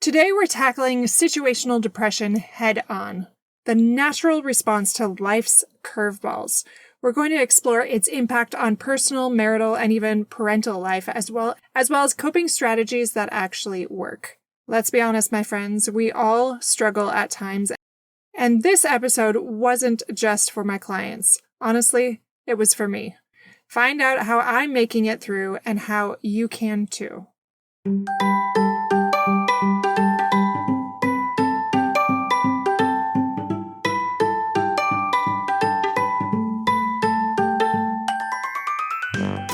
Today we're tackling situational depression head on, the natural response to life's curveballs. We're going to explore its impact on personal, marital, and even parental life, as well as coping strategies that actually work. Let's be honest, my friends, we all struggle at times, and this episode wasn't just for my clients. Honestly, it was for me. Find out how I'm making it through and how you can too.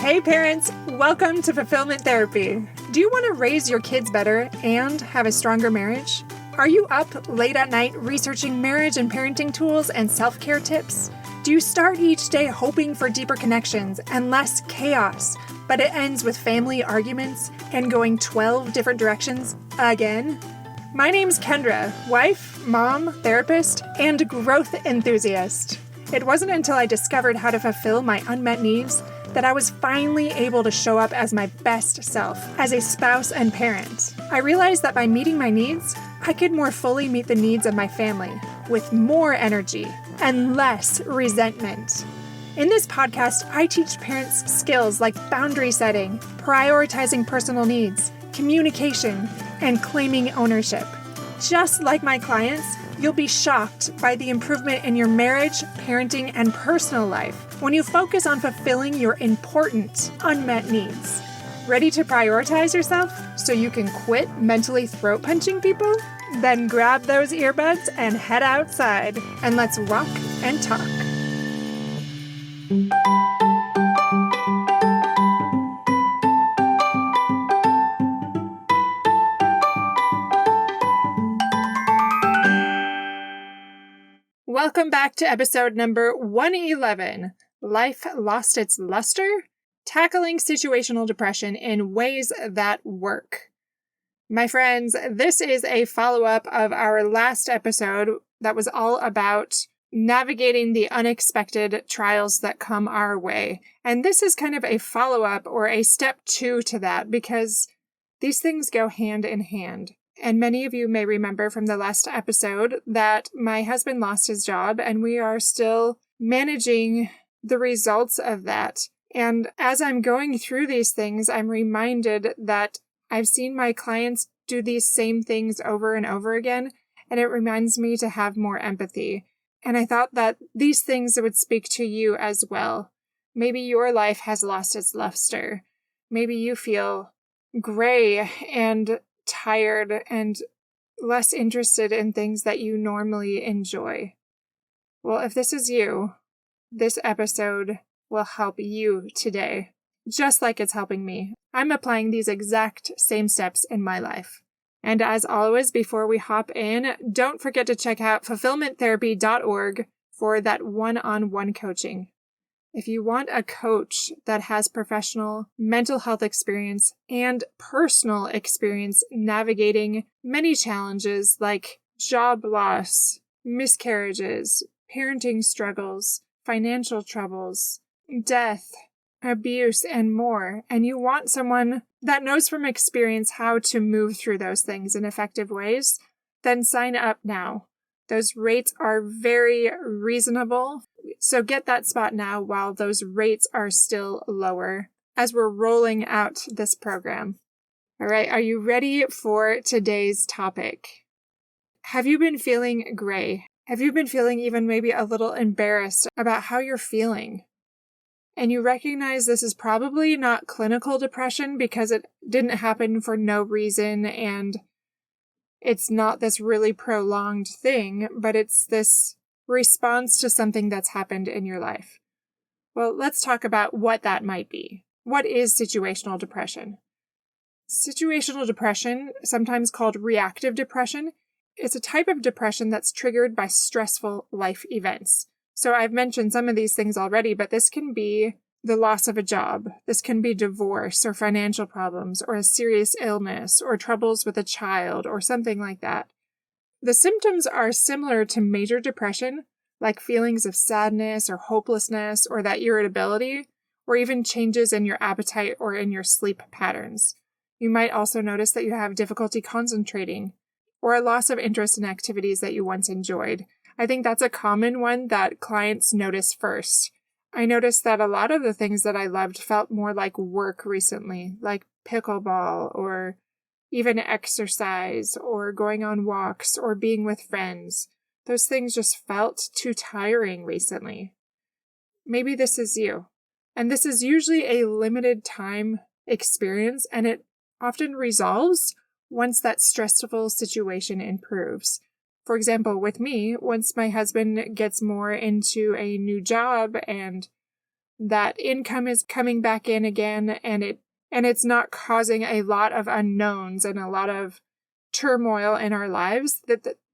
Hey parents, welcome to Fulfillment Therapy. Do you want to raise your kids better and have a stronger marriage? Are you up late at night researching marriage and parenting tools and self-care tips? Do you start each day hoping for deeper connections and less chaos, but it ends with family arguments and going 12 different directions again? My name's Kendra, wife, mom, therapist, and growth enthusiast. It wasn't until I discovered how to fulfill my unmet needs that I was finally able to show up as my best self as a spouse and parent. I realized that by meeting my needs, I could more fully meet the needs of my family with more energy and less resentment. In this podcast, I teach parents skills like boundary setting, prioritizing personal needs, communication, and claiming ownership. Just like my clients, you'll be shocked by the improvement in your marriage, parenting, and personal life when you focus on fulfilling your important unmet needs. Ready to prioritize yourself so you can quit mentally throat punching people? Then grab those earbuds and head outside, and let's walk and talk. Welcome back to episode number 111, Life Lost Its Luster? Tackling Situational Depression in Ways That Work. My friends, this is a follow-up of our last episode that was all about navigating the unexpected trials that come our way. And this is kind of a follow-up or a step 2 to that because these things go hand in hand. And many of you may remember from the last episode that my husband lost his job and we are still managing the results of that. And as I'm going through these things, I'm reminded that I've seen my clients do these same things over and over again, and it reminds me to have more empathy. And I thought that these things would speak to you as well. Maybe your life has lost its luster. Maybe you feel gray and tired and less interested in things that you normally enjoy. Well, if this is you, this episode will help you today, just like it's helping me. I'm applying these exact same steps in my life. And as always, before we hop in, don't forget to check out fulfillmenttherapy.org for that one-on-one coaching. If you want a coach that has professional mental health experience and personal experience navigating many challenges like job loss, miscarriages, parenting struggles, financial troubles, death, abuse, and more, and you want someone that knows from experience how to move through those things in effective ways, then sign up now. Those rates are very reasonable, so get that spot now while those rates are still lower as we're rolling out this program. All right, are you ready for today's topic? Have you been feeling gray? Have you been feeling even maybe a little embarrassed about how you're feeling? And you recognize this is probably not clinical depression because it didn't happen for no reason and it's not this really prolonged thing, but it's this response to something that's happened in your life. Well, let's talk about what that might be. What is situational depression? Situational depression, sometimes called reactive depression, is a type of depression that's triggered by stressful life events. So I've mentioned some of these things already, but this can be the loss of a job. This can be divorce or financial problems or a serious illness or troubles with a child or something like that. The symptoms are similar to major depression, like feelings of sadness or hopelessness or that irritability, or even changes in your appetite or in your sleep patterns. You might also notice that you have difficulty concentrating or a loss of interest in activities that you once enjoyed. I think that's a common one that clients notice first. I noticed that a lot of the things that I loved felt more like work recently, like pickleball or even exercise or going on walks or being with friends. Those things just felt too tiring recently. Maybe this is you. And this is usually a limited time experience, and it often resolves once that stressful situation improves. For example, with me, once my husband gets more into a new job and that income is coming back in again, and it's not causing a lot of unknowns and a lot of turmoil in our lives,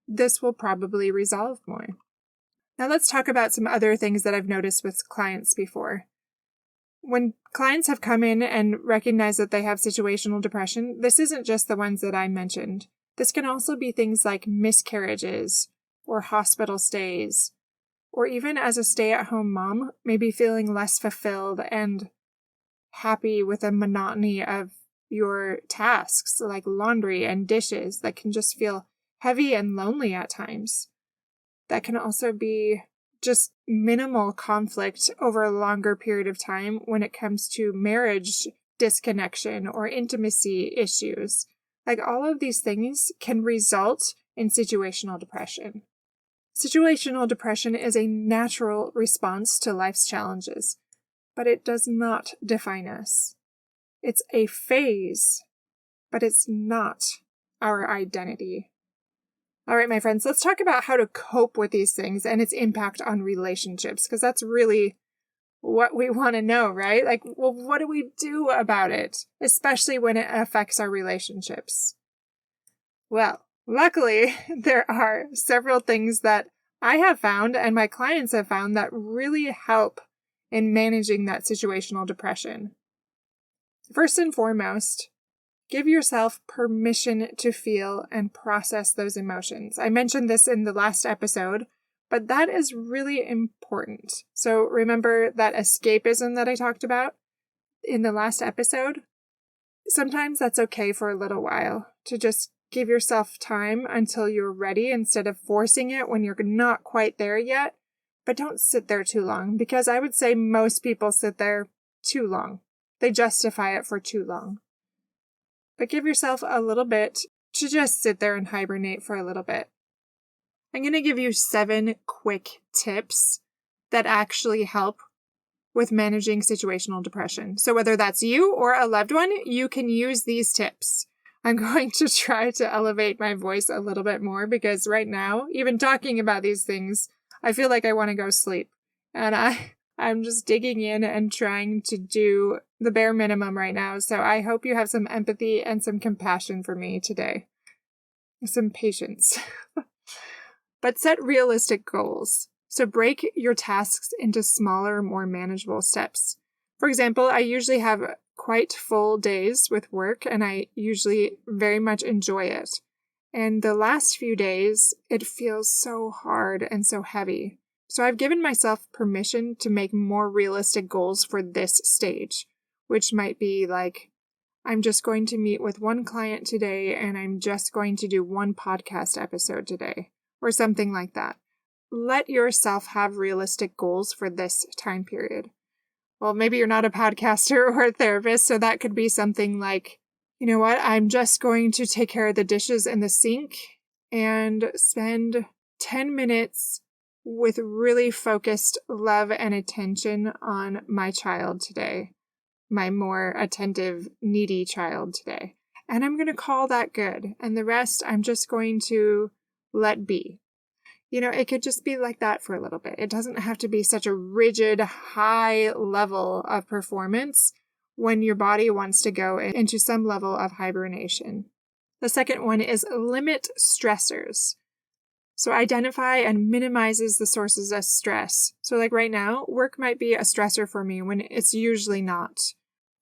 this will probably resolve more. Now let's talk about some other things that I've noticed with clients before. When clients have come in and recognized that they have situational depression, this isn't just the ones that I mentioned. This can also be things like miscarriages or hospital stays, or even as a stay-at-home mom, maybe feeling less fulfilled and happy with the monotony of your tasks, like laundry and dishes, that can just feel heavy and lonely at times. That can also be just minimal conflict over a longer period of time when it comes to marriage disconnection or intimacy issues. Like all of these things can result in situational depression. Situational depression is a natural response to life's challenges, but it does not define us. It's a phase, but it's not our identity. All right, my friends, let's talk about how to cope with these things and its impact on relationships, because that's really what we want to know, right? Like, well, what do we do about it, especially when it affects our relationships? Well, luckily, there are several things that I have found and my clients have found that really help in managing that situational depression. First and foremost, give yourself permission to feel and process those emotions. I mentioned this in the last episode, but that is really important. So remember that escapism that I talked about in the last episode? Sometimes that's okay for a little while to just give yourself time until you're ready instead of forcing it when you're not quite there yet. But don't sit there too long, because I would say most people sit there too long. They justify it for too long. But give yourself a little bit to just sit there and hibernate for a little bit. I'm going to give you 7 quick tips that actually help with managing situational depression. So whether that's you or a loved one, you can use these tips. I'm going to try to elevate my voice a little bit more because right now, even talking about these things, I feel like I want to go sleep. And I'm just digging in and trying to do the bare minimum right now. So I hope you have some empathy and some compassion for me today. Some patience. But set realistic goals. So break your tasks into smaller, more manageable steps. For example, I usually have quite full days with work, and I usually very much enjoy it. And the last few days, it feels so hard and so heavy. So I've given myself permission to make more realistic goals for this stage, which might be like, I'm just going to meet with one client today, and I'm just going to do one podcast episode today, or something like that. Let yourself have realistic goals for this time period. Well, maybe you're not a podcaster or a therapist, so that could be something like, you know what, I'm just going to take care of the dishes in the sink and spend 10 minutes with really focused love and attention on my child today, my more attentive, needy child today. And I'm going to call that good. And the rest, I'm just going to let be. You know, it could just be like that for a little bit. It doesn't have to be such a rigid, high level of performance when your body wants to go into some level of hibernation. The second one is limit stressors. So identify and minimizes the sources of stress. So like right now, work might be a stressor for me when it's usually not.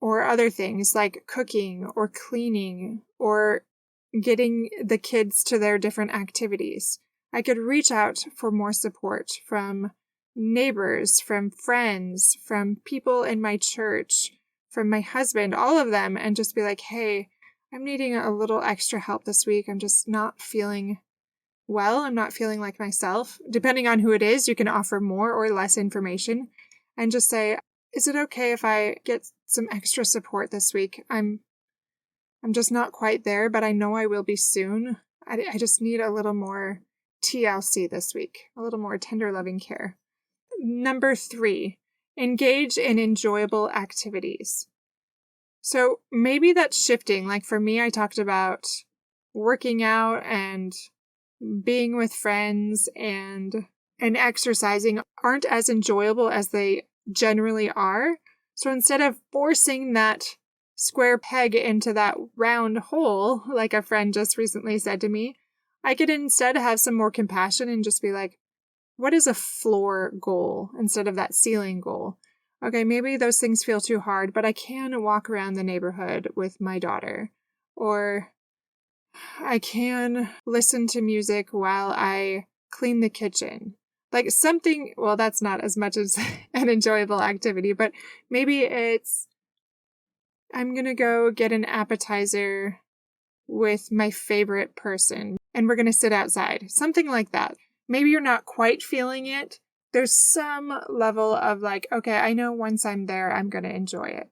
Or other things like cooking or cleaning or getting the kids to their different activities. I could reach out for more support from neighbors, from friends, from people in my church, from my husband, all of them, and just be like, hey, I'm needing a little extra help this week. I'm just not feeling well. I'm not feeling like myself. Depending on who it is, you can offer more or less information and just say, is it okay if I get some extra support this week? I'm just not quite there, but I know I will be soon. I just need a little more TLC this week, a little more tender loving care. Number 3, engage in enjoyable activities. So maybe that's shifting. Like for me, I talked about working out and being with friends and exercising aren't as enjoyable as they generally are. So instead of forcing that square peg into that round hole, like a friend just recently said to me, I could instead have some more compassion and just be like, what is a floor goal instead of that ceiling goal? Okay, maybe those things feel too hard, but I can walk around the neighborhood with my daughter, or I can listen to music while I clean the kitchen. Like something, well, that's not as much as an enjoyable activity, but maybe it's, I'm going to go get an appetizer with my favorite person and we're going to sit outside. Something like that. Maybe you're not quite feeling it. There's some level of like, okay, I know once I'm there, I'm going to enjoy it.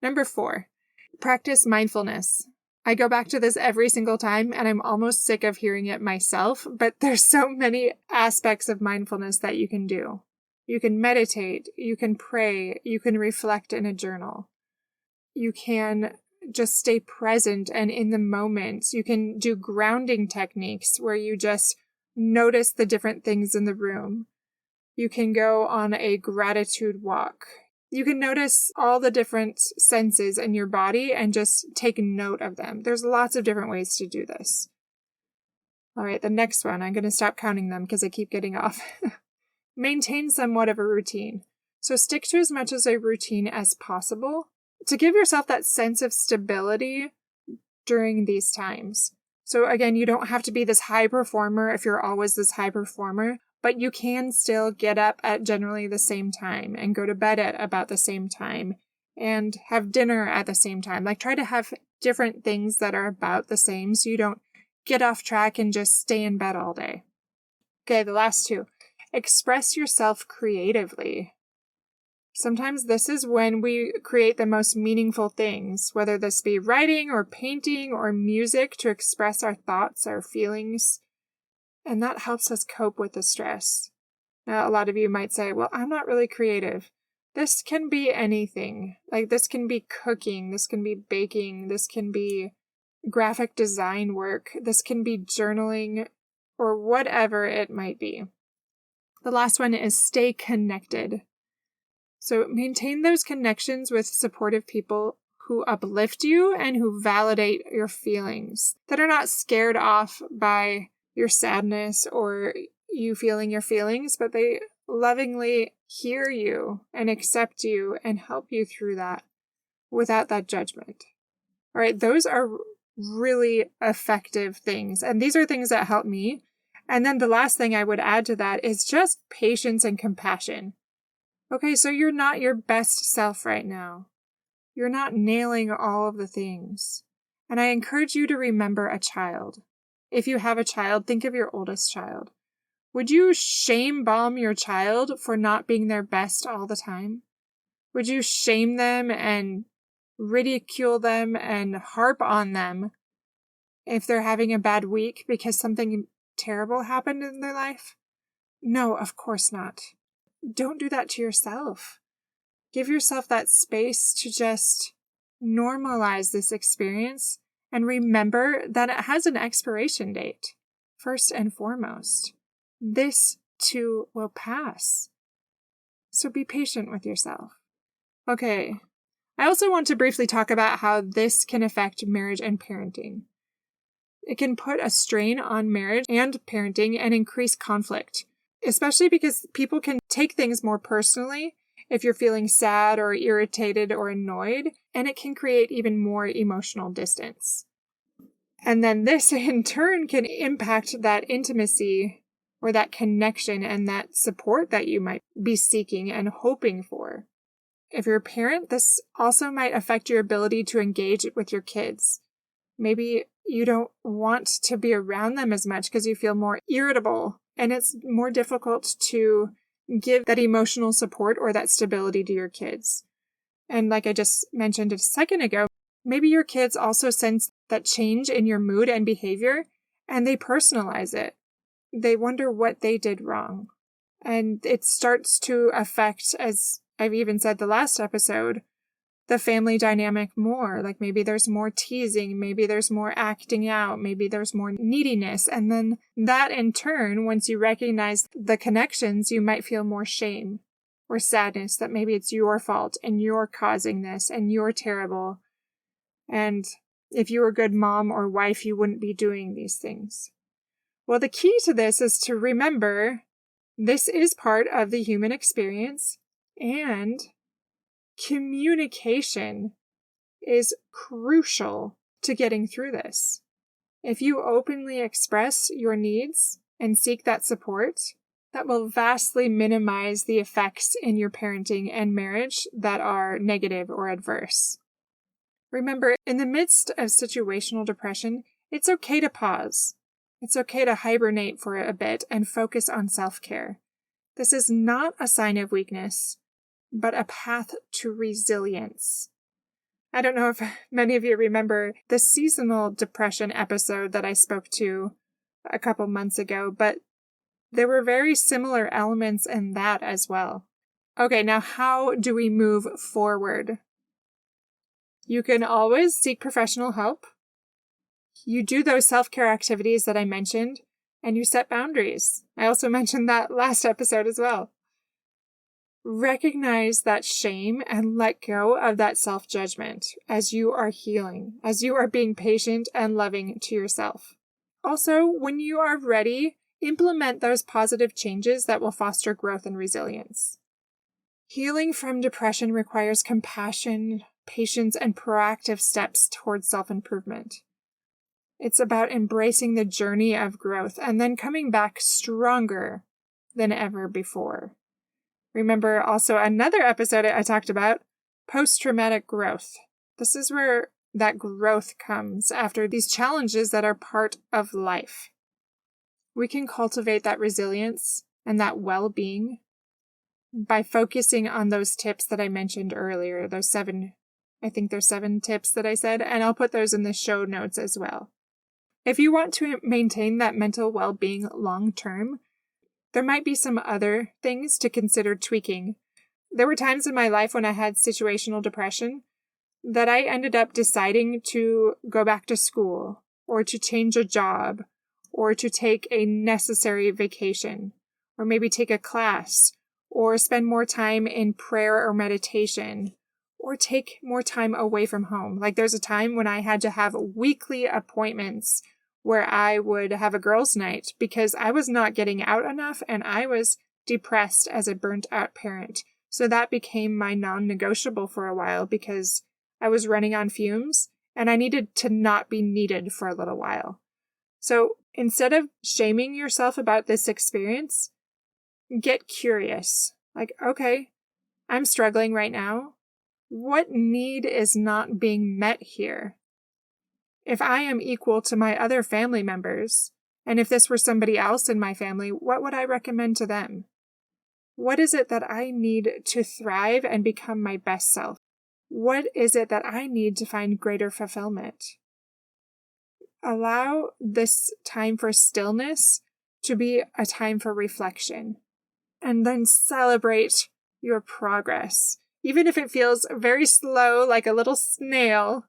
Number 4, practice mindfulness. I go back to this every single time and I'm almost sick of hearing it myself, but there's so many aspects of mindfulness that you can do. You can meditate, you can pray, you can reflect in a journal. You can just stay present and in the moment. You can do grounding techniques where you just notice the different things in the room. You can go on a gratitude walk. You can notice all the different senses in your body and just take note of them. There's lots of different ways to do this. All right, the next one, I'm going to stop counting them because I keep getting off. Maintain somewhat of a routine. So stick to as much as a routine as possible to give yourself that sense of stability during these times. So again, you don't have to be this high performer if you're always this high performer, but you can still get up at generally the same time and go to bed at about the same time and have dinner at the same time. Like try to have different things that are about the same so you don't get off track and just stay in bed all day. Okay, the last 2. Express yourself creatively. Sometimes this is when we create the most meaningful things, whether this be writing or painting or music to express our thoughts, our feelings, and that helps us cope with the stress. Now, a lot of you might say, well, I'm not really creative. This can be anything. Like this can be cooking, this can be baking, this can be graphic design work, this can be journaling, or whatever it might be. The last one is stay connected. So maintain those connections with supportive people who uplift you and who validate your feelings, that are not scared off by your sadness or you feeling your feelings, but they lovingly hear you and accept you and help you through that without that judgment. All right, those are really effective things. And these are things that help me. And then the last thing I would add to that is just patience and compassion. Okay, so you're not your best self right now. You're not nailing all of the things. And I encourage you to remember a child. If you have a child, think of your oldest child. Would you shame bomb your child for not being their best all the time? Would you shame them and ridicule them and harp on them if they're having a bad week because something terrible happened in their life? No, of course not. Don't do that to yourself. Give yourself that space to just normalize this experience and remember that it has an expiration date, first and foremost. This too will pass. So be patient with yourself. Okay, I also want to briefly talk about how this can affect marriage and parenting. It can put a strain on marriage and parenting and increase conflict, especially because people can take things more personally if you're feeling sad or irritated or annoyed, and it can create even more emotional distance. And then this in turn can impact that intimacy or that connection and that support that you might be seeking and hoping for. if you're a parent, this also might affect your ability to engage with your kids. Maybe you don't want to be around them as much because you feel more irritable, and it's more difficult to give that emotional support or that stability to your kids. And like I just mentioned a second ago, maybe your kids also sense that change in your mood and behavior, and they personalize it. They wonder what they did wrong. And it starts to affect, as I've even said the last episode, the family dynamic more. Like maybe there's more teasing, maybe there's more acting out, maybe there's more neediness. And then that in turn, once you recognize the connections, you might feel more shame or sadness that maybe it's your fault and you're causing this and you're terrible. And if you were a good mom or wife, you wouldn't be doing these things. Well, the key to this is to remember this is part of the human experience, and communication is crucial to getting through this. If you openly express your needs and seek that support, that will vastly minimize the effects in your parenting and marriage that are negative or adverse. Remember, in the midst of situational depression, it's okay to pause. It's okay to hibernate for a bit and focus on self-care. This is not a sign of weakness, but a path to resilience. I don't know if many of you remember the seasonal depression episode that I spoke to a couple months ago, but there were very similar elements in that as well. Okay, now how do we move forward? You can always seek professional help. You do those self-care activities that I mentioned, and you set boundaries. I also mentioned that last episode as well. Recognize that shame and let go of that self-judgment as you are healing, as you are being patient and loving to yourself. Also, when you are ready, implement those positive changes that will foster growth and resilience. Healing from depression requires compassion, patience, and proactive steps towards self-improvement. It's about embracing the journey of growth and then coming back stronger than ever before. Remember also another episode I talked about, post-traumatic growth. This is where that growth comes after these challenges that are part of life. We can cultivate that resilience and that well-being by focusing on those tips that I mentioned earlier, those 7 tips that I said, and I'll put those in the show notes as well. If you want to maintain that mental well-being long-term, there might be some other things to consider tweaking. There were times in my life when I had situational depression that I ended up deciding to go back to school or to change a job or to take a necessary vacation or maybe take a class or spend more time in prayer or meditation or take more time away from home. Like there's a time when I had to have weekly appointments where I would have a girls' night because I was not getting out enough and I was depressed as a burnt out parent. So that became my non-negotiable for a while because I was running on fumes and I needed to not be needed for a little while. So instead of shaming yourself about this experience, get curious. Like, okay, I'm struggling right now. What need is not being met here? If I am equal to my other family members, and if this were somebody else in my family, what would I recommend to them? What is it that I need to thrive and become my best self? What is it that I need to find greater fulfillment? Allow this time for stillness to be a time for reflection, and then celebrate your progress. Even if it feels very slow, like a little snail,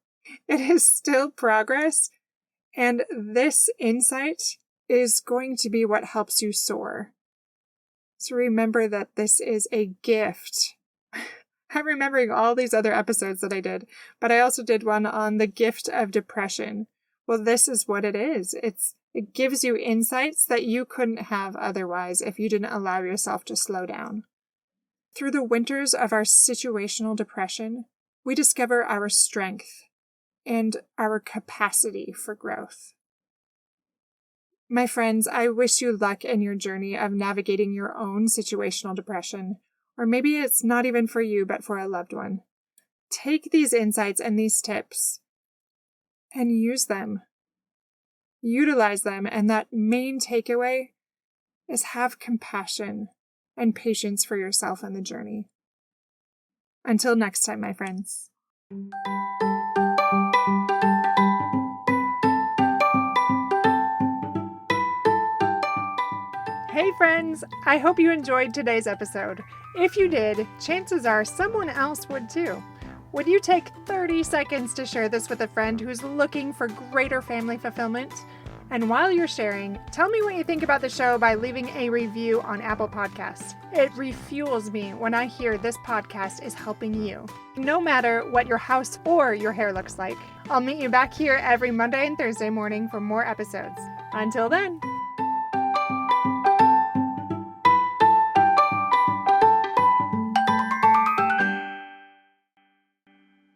it is still progress, and this insight is going to be what helps you soar. So remember that this is a gift. I'm remembering all these other episodes that I did, but I also did one on the gift of depression. Well, this is what it is. It gives you insights that you couldn't have otherwise if you didn't allow yourself to slow down. Through the winters of our situational depression, we discover our strength and our capacity for growth. My friends, I wish you luck in your journey of navigating your own situational depression Or maybe it's not even for you, but for a loved one. Take these insights and these tips and use them. Utilize them. And that main takeaway is have compassion and patience for yourself on the journey. Until next time, my friends. Hey friends, I hope you enjoyed today's episode. If you did, chances are someone else would too. Would you take 30 seconds to share this with a friend who's looking for greater family fulfillment? And while you're sharing, tell me what you think about the show by leaving a review on Apple Podcasts. It refuels me when I hear this podcast is helping you. No matter what your house or your hair looks like. I'll meet you back here every Monday and Thursday morning for more episodes. Until then.